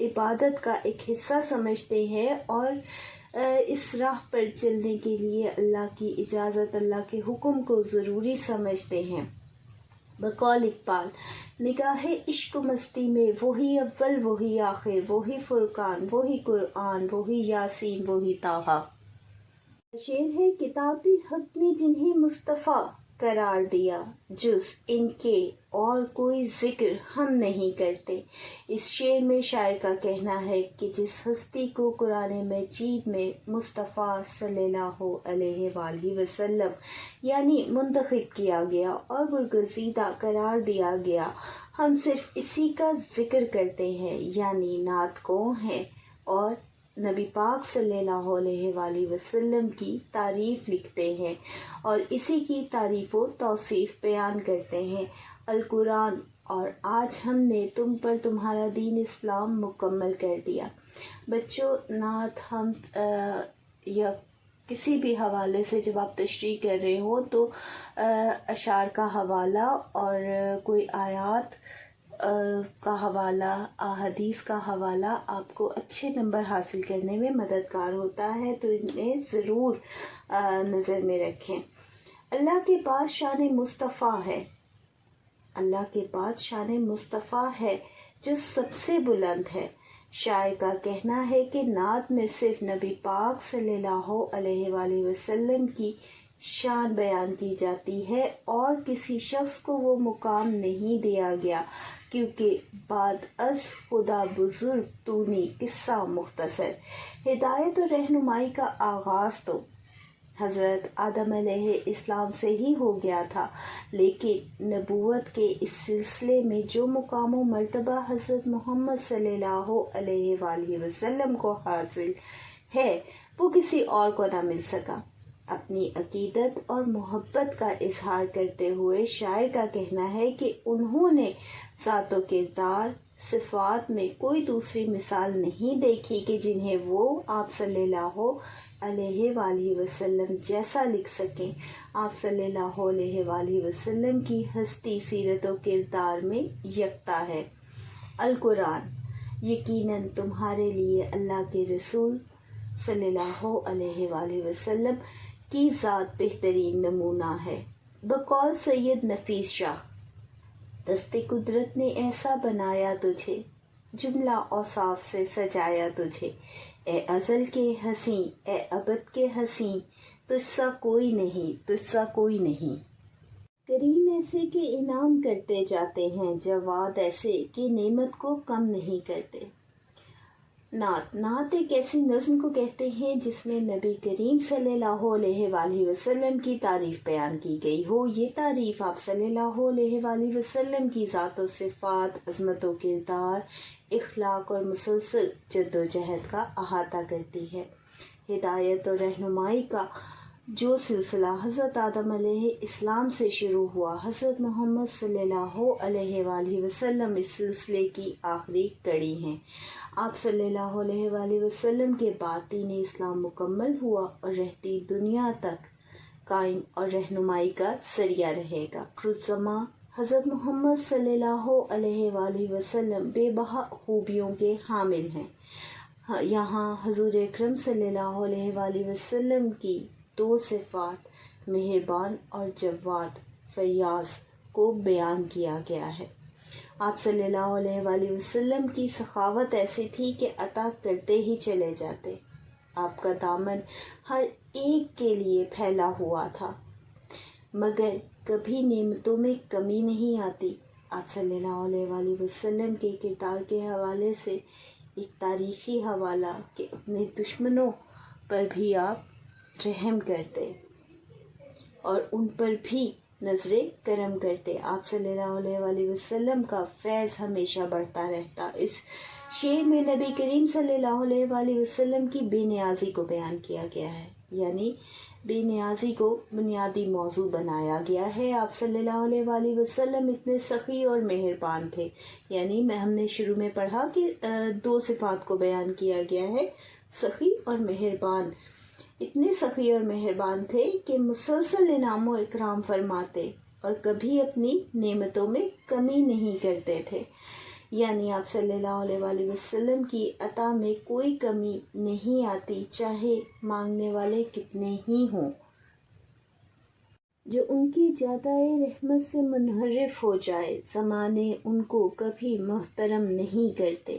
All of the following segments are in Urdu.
عبادت کا ایک حصہ سمجھتے ہیں اور اس راہ پر چلنے کے لیے اللہ کی اجازت، اللہ کے حکم کو ضروری سمجھتے ہیں۔ بقول اقبال، نگاہ عشق و مستی میں وہی اول وہی آخر، وہی فرقان وہی قرآن وہی یاسین وہی طٰہٰ۔ شعر ہے، کتاب حق نے جنہیں مصطفیٰ قرار دیا، جز ان کے اور کوئی ذکر ہم نہیں کرتے۔ اس شعر میں شاعر کا کہنا ہے کہ جس ہستی کو قرآن مجید میں مصطفیٰ صلی اللہ علیہ وآلہ وسلم یعنی منتخب کیا گیا اور برگزیدہ قرار دیا گیا، ہم صرف اسی کا ذکر کرتے ہیں، یعنی نعت گو ہیں اور نبی پاک صلی اللہ علیہ وآلہ وسلم کی تعریف لکھتے ہیں اور اسی کی تعریف و توصیف بیان کرتے ہیں۔ القرآن، اور آج ہم نے تم پر تمہارا دین اسلام مکمل کر دیا۔ بچوں، نعت ہم یا کسی بھی حوالے سے جب آپ تشریح کر رہے ہو تو اشعار کا حوالہ اور کوئی آیات کا حوالہ، احادیث کا حوالہ آپ کو اچھے نمبر حاصل کرنے میں مددگار ہوتا ہے، تو انہیں ضرور نظر میں رکھیں۔ اللہ کے پاس شان مصطفیٰ ہے، اللہ کے پاس شان مصطفیٰ ہے جو سب سے بلند ہے۔ شاعر کا کہنا ہے کہ نعت میں صرف نبی پاک صلی اللہ علیہ وآلہ وسلم کی شان بیان کی جاتی ہے اور کسی شخص کو وہ مقام نہیں دیا گیا، کیونکہ بعد از خدا بزرگ تونی قصہ مختصر۔ ہدایت و رہنمائی کا آغاز تو حضرت آدم علیہ السلام سے ہی ہو گیا تھا، لیکن نبوت کے اس سلسلے میں جو مقام و مرتبہ حضرت محمد صلی اللہ علیہ وآلہ وسلم کو حاصل ہے وہ کسی اور کو نہ مل سکا۔ اپنی عقیدت اور محبت کا اظہار کرتے ہوئے شاعر کا کہنا ہے کہ انہوں نے ذات و کردار، صفات میں کوئی دوسری مثال نہیں دیکھی کہ جنہیں وہ آپ صلی اللہ علیہ وآلہ وسلم جیسا لکھ سکیں۔ آپ صلی اللہ علیہ وآلہ وسلم کی ہستی، سیرت و کردار میں یکتا ہے۔ القرآن، یقیناً تمہارے لیے اللہ کے رسول صلی اللہ علیہ وآلہ وسلم کی ذات بہترین نمونہ ہے۔ بقول سید نفیس شاہ، دست قدرت نے ایسا بنایا تجھے، جملہ اوصاف سے سجایا تجھے، اے ازل کے حسین، اے ابد کے حسین، تجھ سا کوئی نہیں، تجھ سا کوئی نہیں۔ کریم ایسے کہ انعام کرتے جاتے ہیں، جواد ایسے کہ نعمت کو کم نہیں کرتے۔ نعت ایک ایسی نظم کو کہتے ہیں جس میں نبی کریم صلی اللہ علیہ وآلہ وسلم کی تعریف بیان کی گئی ہو۔ یہ تعریف آپ صلی اللہ علیہ وآلہ وسلم کی ذات و صفات، عظمت و کردار، اخلاق اور مسلسل جد و جہد کا احاطہ کرتی ہے۔ ہدایت اور رہنمائی کا جو سلسلہ حضرت آدم علیہ السلام سے شروع ہوا، حضرت محمد صلی اللہ علیہ وآلہ وسلم اس سلسلے کی آخری کڑی ہیں۔ آپ صلی اللہ علیہ وآلہ وسلم کے بعد دین اسلام مکمل ہوا اور رہتی دنیا تک قائم اور رہنمائی کا ذریعہ رہے گا۔ آخرالزماں حضرت محمد صلی اللہ علیہ وآلہ وسلم بے بہا خوبیوں کے حامل ہیں۔ یہاں حضور اکرم صلی اللہ علیہ وآلہ وسلم کی دو صفات، مہربان اور جواد فیاض، کو بیان کیا گیا ہے۔ آپ صلی اللہ علیہ وآلہ وسلم کی سخاوت ایسی تھی کہ عطا کرتے ہی چلے جاتے۔ آپ کا دامن ہر ایک کے لیے پھیلا ہوا تھا، مگر کبھی نعمتوں میں کمی نہیں آتی۔ آپ صلی اللہ علیہ وآلہ وسلم کے کردار کے حوالے سے ایک تاریخی حوالہ کہ اپنے دشمنوں پر بھی آپ رحم کرتے اور ان پر بھی نظر کرم کرتے۔ آپ صلی اللہ علیہ وآلہ وسلم کا فیض ہمیشہ بڑھتا رہتا۔ اس شعر میں نبی کریم صلی اللہ علیہ وآلہ وسلم کی بے نیازی کو بیان کیا گیا ہے، یعنی بے نیازی کو بنیادی موضوع بنایا گیا ہے۔ آپ صلی اللہ علیہ وآلہ وسلم اتنے سخی اور مہربان تھے، یعنی ہم نے شروع میں پڑھا کہ دو صفات کو بیان کیا گیا ہے، سخی اور مہربان۔ اتنے سخی اور مہربان تھے کہ مسلسل انعام و اکرام فرماتے اور کبھی اپنی نعمتوں میں کمی نہیں کرتے تھے۔ یعنی آپ صلی اللہ علیہ وآلہ وسلم کی عطا میں کوئی کمی نہیں آتی، چاہے مانگنے والے کتنے ہی ہوں۔ جو ان کی زیادہ رحمت سے منحرف ہو جائے، زمانے ان کو کبھی محترم نہیں کرتے۔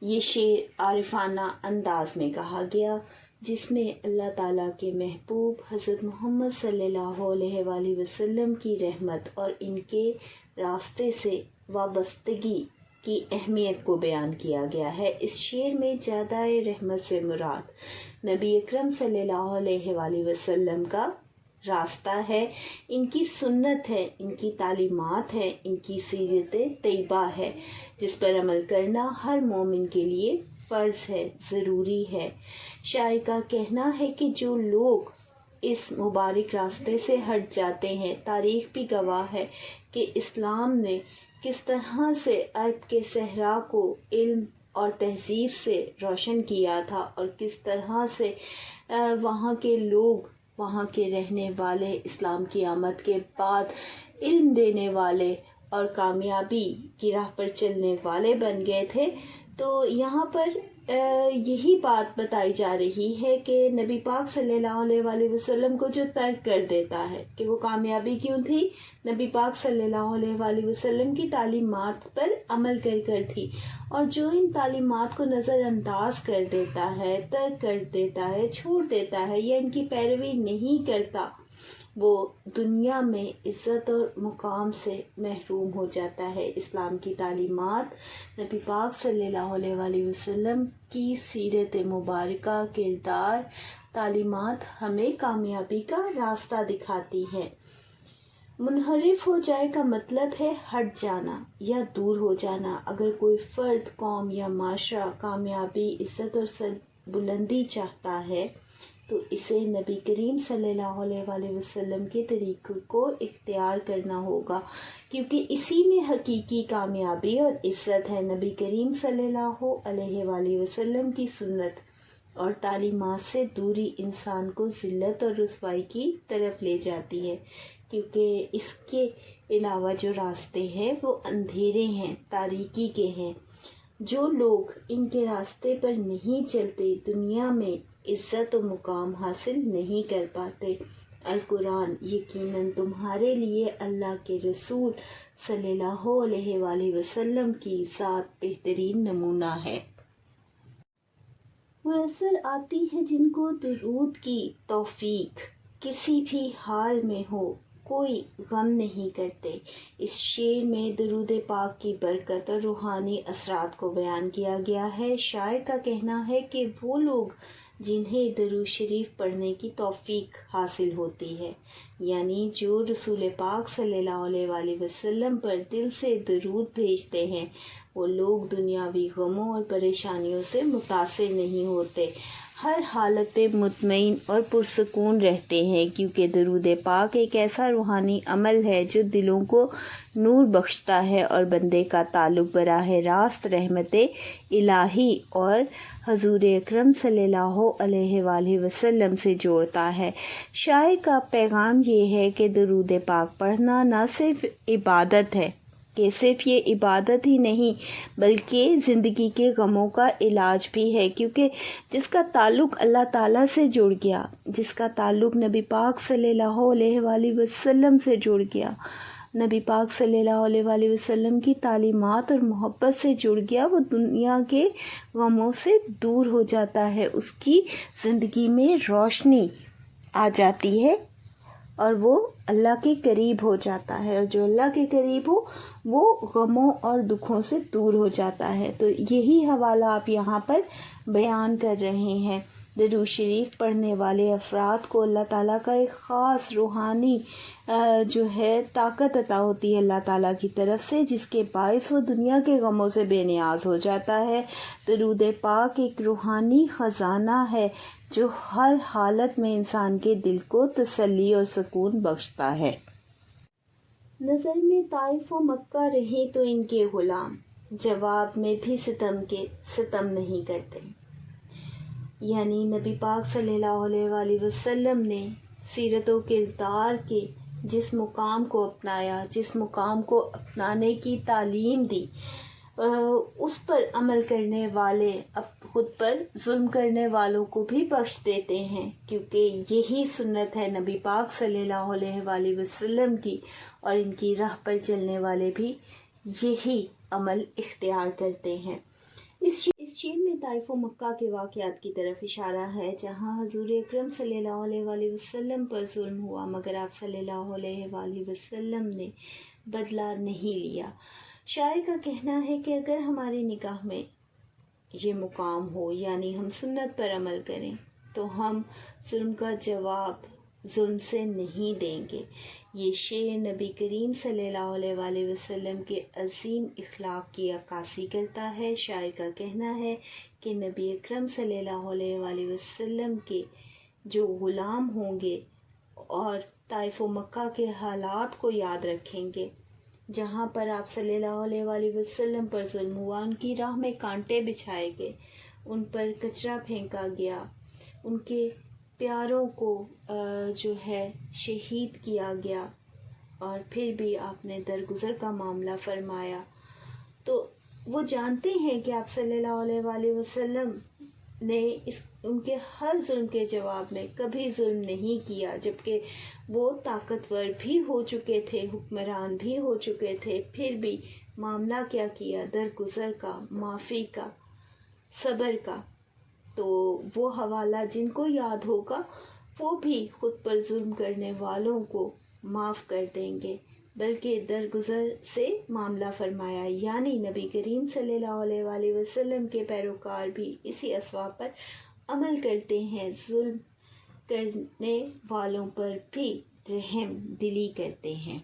یہ شعر عارفانہ انداز میں کہا گیا، جس میں اللہ تعالیٰ کے محبوب حضرت محمد صلی اللہ علیہ وآلہ وسلم کی رحمت اور ان کے راستے سے وابستگی کی اہمیت کو بیان کیا گیا ہے۔ اس شعر میں زیادہ رحمت سے مراد نبی اکرم صلی اللہ علیہ وآلہ وسلم کا راستہ ہے، ان کی سنت ہے، ان کی تعلیمات ہے، ان کی سیرت طیبہ ہے، جس پر عمل کرنا ہر مومن کے لیے فرض ہے، ضروری ہے۔ شاعر کا کہنا ہے کہ جو لوگ اس مبارک راستے سے ہٹ جاتے ہیں، تاریخ بھی گواہ ہے کہ اسلام نے کس طرح سے عرب کے صحرا کو علم اور تہذیب سے روشن کیا تھا، اور کس طرح سے وہاں کے لوگ، وہاں کے رہنے والے اسلام کی آمد کے بعد علم دینے والے اور کامیابی کی راہ پر چلنے والے بن گئے تھے۔ تو یہاں پر یہی بات بتائی جا رہی ہے کہ نبی پاک صلی اللہ علیہ وآلہ وسلم کو جو ترک کر دیتا ہے کہ وہ کامیابی کیوں تھی، نبی پاک صلی اللہ علیہ وآلہ وسلم کی تعلیمات پر عمل کر تھی، اور جو ان تعلیمات کو نظر انداز کر دیتا ہے، ترک کر دیتا ہے، چھوڑ دیتا ہے یا ان کی پیروی نہیں کرتا، وہ دنیا میں عزت اور مقام سے محروم ہو جاتا ہے۔ اسلام کی تعلیمات، نبی پاک صلی اللہ علیہ وآلہ وسلم کی سیرت مبارکہ، کردار، تعلیمات ہمیں کامیابی کا راستہ دکھاتی ہے۔ منحرف ہو جائے کا مطلب ہے ہٹ جانا یا دور ہو جانا۔ اگر کوئی فرد، قوم یا معاشرہ کامیابی، عزت اور سربلندی چاہتا ہے تو اسے نبی کریم صلی اللہ علیہ وآلہ وسلم کے طریقے کو اختیار کرنا ہوگا، کیونکہ اسی میں حقیقی کامیابی اور عزت ہے۔ نبی کریم صلی اللہ علیہ وآلہ وسلم کی سنت اور تعلیمات سے دوری انسان کو ذلت اور رسوائی کی طرف لے جاتی ہے، کیونکہ اس کے علاوہ جو راستے ہیں وہ اندھیرے ہیں، تاریکی کے ہیں۔ جو لوگ ان کے راستے پر نہیں چلتے، دنیا میں عزت و مقام حاصل نہیں کر پاتے۔ القرآن یقیناً تمہارے لیے اللہ کے رسول صلی اللہ علیہ وآلہ وسلم کی ذات بہترین نمونہ ہے۔ میسر آتی ہے جن کو درود کی توفیق، کسی بھی حال میں ہو کوئی غم نہیں کرتے۔ اس شعر میں درود پاک کی برکت اور روحانی اثرات کو بیان کیا گیا ہے۔ شاعر کا کہنا ہے کہ وہ لوگ جنہیں درود شریف پڑھنے کی توفیق حاصل ہوتی ہے، یعنی جو رسول پاک صلی اللہ علیہ وآلہ وسلم پر دل سے درود بھیجتے ہیں، وہ لوگ دنیاوی غموں اور پریشانیوں سے متاثر نہیں ہوتے، ہر حالت پہ مطمئن اور پرسکون رہتے ہیں، کیونکہ درود پاک ایک ایسا روحانی عمل ہے جو دلوں کو نور بخشتا ہے اور بندے کا تعلق براہ راست رحمت الہی اور حضور اکرم صلی اللہ علیہ وآلہ وسلم سے جوڑتا ہے۔ شاعر کا پیغام یہ ہے کہ درود پاک پڑھنا نہ صرف عبادت ہے، کہ صرف یہ عبادت ہی نہیں بلکہ زندگی کے غموں کا علاج بھی ہے، کیونکہ جس کا تعلق اللہ تعالیٰ سے جڑ گیا، جس کا تعلق نبی پاک صلی اللہ علیہ وآلہ وسلم سے جڑ گیا، نبی پاک صلی اللہ علیہ وآلہ وسلم کی تعلیمات اور محبت سے جڑ گیا، وہ دنیا کے غموں سے دور ہو جاتا ہے، اس کی زندگی میں روشنی آ جاتی ہے اور وہ اللہ کے قریب ہو جاتا ہے، اور جو اللہ کے قریب ہو وہ غموں اور دکھوں سے دور ہو جاتا ہے۔ تو یہی حوالہ آپ یہاں پر بیان کر رہے ہیں۔ درود شریف پڑھنے والے افراد کو اللہ تعالیٰ کا ایک خاص روحانی جو ہے طاقت عطا ہوتی ہے اللہ تعالیٰ کی طرف سے، جس کے باعث وہ دنیا کے غموں سے بے نیاز ہو جاتا ہے۔ درود پاک ایک روحانی خزانہ ہے جو ہر حالت میں انسان کے دل کو تسلی اور سکون بخشتا ہے۔ نظر میں طائف و مکہ رہے تو ان کے غلام، جواب میں بھی ستم کے ستم نہیں کرتے۔ یعنی نبی پاک صلی اللہ علیہ وآلہ وسلم نے سیرت و کردار کے جس مقام کو اپنایا، جس مقام کو اپنانے کی تعلیم دی، اس پر عمل کرنے والے اب خود پر ظلم کرنے والوں کو بھی بخش دیتے ہیں، کیونکہ یہی سنت ہے نبی پاک صلی اللہ علیہ وآلہ وسلم کی، اور ان کی راہ پر چلنے والے بھی یہی عمل اختیار کرتے ہیں۔ اس شعر میں طائف و مکہ کے واقعات کی طرف اشارہ ہے، جہاں حضور اکرم صلی اللہ علیہ وآلہ وسلم پر ظلم ہوا، مگر آپ صلی اللہ علیہ وآلہ وسلم نے بدلہ نہیں لیا۔ شاعر کا کہنا ہے کہ اگر ہماری نگاہ میں یہ مقام ہو، یعنی ہم سنت پر عمل کریں، تو ہم ظلم کا جواب ظلم سے نہیں دیں گے۔ یہ شعر نبی کریم صلی اللہ علیہ وآلہ وسلم کے عظیم اخلاق کی عکاسی کرتا ہے۔ شاعر کا کہنا ہے کہ نبی اکرم صلی اللہ علیہ وآلہ وسلم کے جو غلام ہوں گے اور طائف و مکہ کے حالات کو یاد رکھیں گے، جہاں پر آپ صلی اللہ علیہ وآلہ وسلم پر ظلم ہوا، ان کی راہ میں کانٹے بچھائے گئے، ان پر کچرا پھینکا گیا، ان کے پیاروں کو جو ہے شہید کیا گیا، اور پھر بھی آپ نے درگزر کا معاملہ فرمایا، تو وہ جانتے ہیں کہ آپ صلی اللہ علیہ وآلہ وسلم نے ان کے ہر ظلم کے جواب میں کبھی ظلم نہیں کیا، جبکہ وہ طاقتور بھی ہو چکے تھے، حکمران بھی ہو چکے تھے، پھر بھی معاملہ کیا کیا؟ درگزر کا، معافی کا، صبر کا۔ تو وہ حوالہ جن کو یاد ہوگا وہ بھی خود پر ظلم کرنے والوں کو معاف کر دیں گے، بلکہ درگزر سے معاملہ فرمایا، یعنی نبی کریم صلی اللہ علیہ وآلہ وسلم کے پیروکار بھی اسی اسواب پر عمل کرتے ہیں، ظلم کرنے والوں پر بھی رحم دلی کرتے ہیں۔